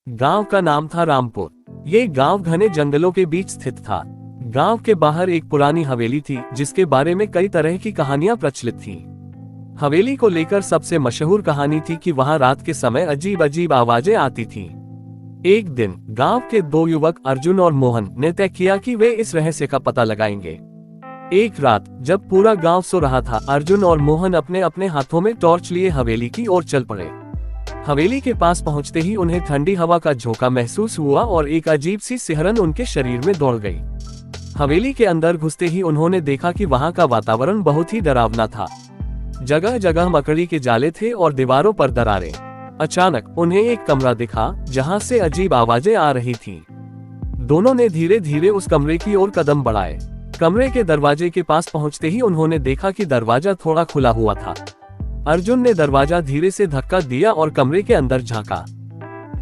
गांव का नाम था रामपुर। ये गांव घने जंगलों के बीच स्थित था। गांव के बाहर एक पुरानी हवेली थी जिसके बारे में कई तरह की कहानियां प्रचलित थीं। हवेली को लेकर सबसे मशहूर कहानी थी कि वहां रात के समय अजीब अजीब आवाजें आती थीं। एक दिन गांव के दो युवक अर्जुन और मोहन ने तय किया कि वे इस रहस्य का पता लगाएंगे। एक रात जब पूरा गांव सो रहा था, अर्जुन और मोहन अपने अपने हाथों में टॉर्च लिए हवेली की ओर चल पड़े। हवेली के पास पहुंचते ही उन्हें ठंडी हवा का झोंका महसूस हुआ और एक अजीब सी सिहरन उनके शरीर में दौड़ गई। हवेली के अंदर घुसते ही उन्होंने देखा कि वहां का वातावरण बहुत ही डरावना था। जगह जगह मकड़ी के जाले थे और दीवारों पर दरारें। अचानक उन्हें एक कमरा दिखा जहां से अजीब आवाजें आ रही थीं। दोनों ने धीरे धीरे उस कमरे की ओर कदम बढ़ाए। कमरे के दरवाजे के पास पहुंचते ही उन्होंने देखा कि दरवाजा थोड़ा खुला हुआ था। अर्जुन ने दरवाजा धीरे से धक्का दिया और कमरे के अंदर झांका।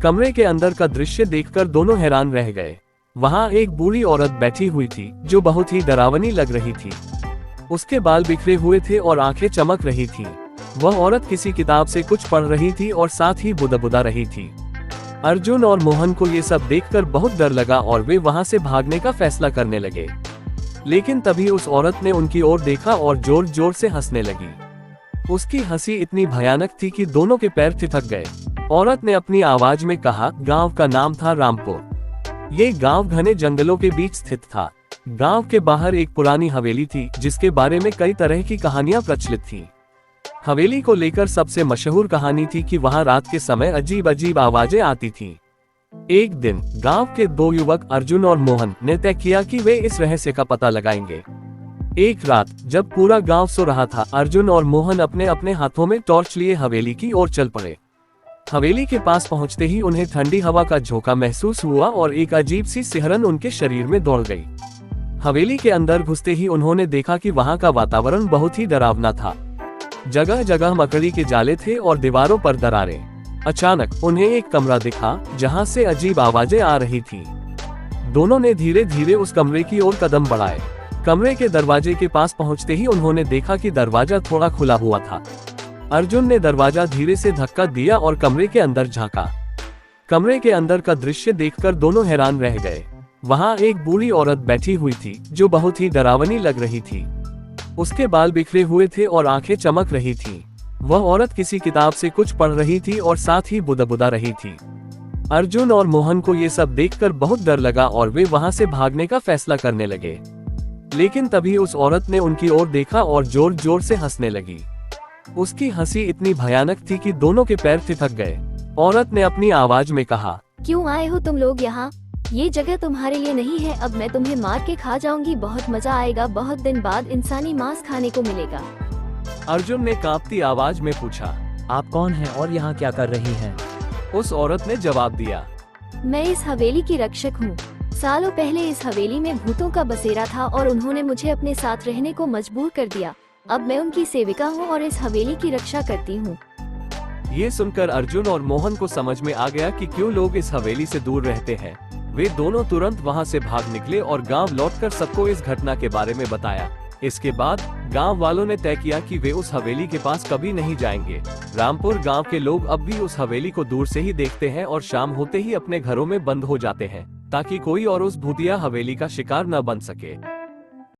कमरे के अंदर का दृश्य देखकर दोनों हैरान रह गए। वहां एक बूढ़ी औरत बैठी हुई थी जो बहुत ही डरावनी लग रही थी। उसके बाल बिखरे हुए थे और आंखें चमक रही थीं। वह औरत किसी किताब से कुछ पढ़ रही थी और साथ ही बुदबुदा रही थी। अर्जुन और मोहन को ये सब देखकर बहुत डर लगा और वे वहां से भागने का फैसला करने लगे। लेकिन तभी उस औरत ने उनकी ओर देखा और जोर जोर से हंसने लगी। उसकी हंसी इतनी भयानक थी कि दोनों के पैर थिरक गए। औरत ने अपनी आवाज में कहा, गांव का नाम था रामपुर। ये गांव घने जंगलों के बीच स्थित था। गांव के बाहर एक पुरानी हवेली थी जिसके बारे में कई तरह की कहानियां प्रचलित थीं। हवेली को लेकर सबसे मशहूर कहानी थी कि वहां रात के समय अजीब अजीब आवाजें आती थीं। एक दिन गांव के दो युवक अर्जुन और मोहन ने तय किया कि वे इस रहस्य का पता लगाएंगे। एक रात जब पूरा गांव सो रहा था, अर्जुन और मोहन अपने अपने हाथों में टॉर्च लिए हवेली की ओर चल पड़े। हवेली के पास पहुंचते ही उन्हें ठंडी हवा का झोंका महसूस हुआ और एक अजीब सी सिहरन उनके शरीर में दौड़ गई। हवेली के अंदर घुसते ही उन्होंने देखा कि वहां का वातावरण बहुत ही डरावना था। जगह जगह मकड़ी के जाले थे और दीवारों पर दरारें। अचानक उन्हें एक कमरा दिखा जहां से अजीब आवाजें आ रही थीं। दोनों ने धीरे धीरे उस कमरे की ओर कदम बढ़ाए। कमरे के दरवाजे के पास पहुंचते ही उन्होंने देखा कि दरवाजा थोड़ा खुला हुआ था। अर्जुन ने दरवाजा धीरे से धक्का दिया और कमरे के अंदर झांका। कमरे के अंदर का दृश्य देखकर दोनों हैरान रह गए। वहां एक बूढ़ी औरत बैठी हुई थी जो बहुत ही डरावनी लग रही थी। उसके बाल बिखरे हुए थे और आंखें चमक रही थीं। वह औरत किसी किताब से कुछ पढ़ रही थी और साथ ही बुदबुदा रही थी। अर्जुन और मोहन को ये सब देखकर बहुत डर लगा और वे वहां से भागने का फैसला करने लगे। लेकिन तभी उस औरत ने उनकी ओर देखा और जोर जोर से हंसने लगी। उसकी हंसी इतनी भयानक थी कि दोनों के पैर थिरक गए। औरत ने अपनी आवाज में कहा, क्यों आए हो तुम लोग यहाँ? ये जगह तुम्हारे लिए नहीं है। अब मैं तुम्हें मार के खा जाऊंगी। बहुत मजा आएगा। बहुत दिन बाद इंसानी मांस खाने को मिलेगा। अर्जुन ने कांपती आवाज में पूछा, आप कौन हैं और यहाँ क्या कर रही हैं? उस औरत ने जवाब दिया, मैं इस हवेली की रक्षक हूँ। सालों पहले इस हवेली में भूतों का बसेरा था और उन्होंने मुझे अपने साथ रहने को मजबूर कर दिया। अब मैं उनकी सेविका हूँ और इस हवेली की रक्षा करती हूँ। ये सुनकर अर्जुन और मोहन को समझ में आ गया कि क्यों लोग इस हवेली से दूर रहते हैं। वे दोनों तुरंत वहां से भाग निकले और गांव लौटकर सबको इस घटना के बारे में बताया। इसके बाद गांव वालों ने तय किया कि वे उस हवेली के पास कभी नहीं जाएंगे। रामपुर गांव के लोग अब भी उस हवेली को दूर से ही देखते हैं और शाम होते ही अपने घरों में बंद हो जाते हैं ताकि कोई और उस भूतिया हवेली का शिकार न बन सके।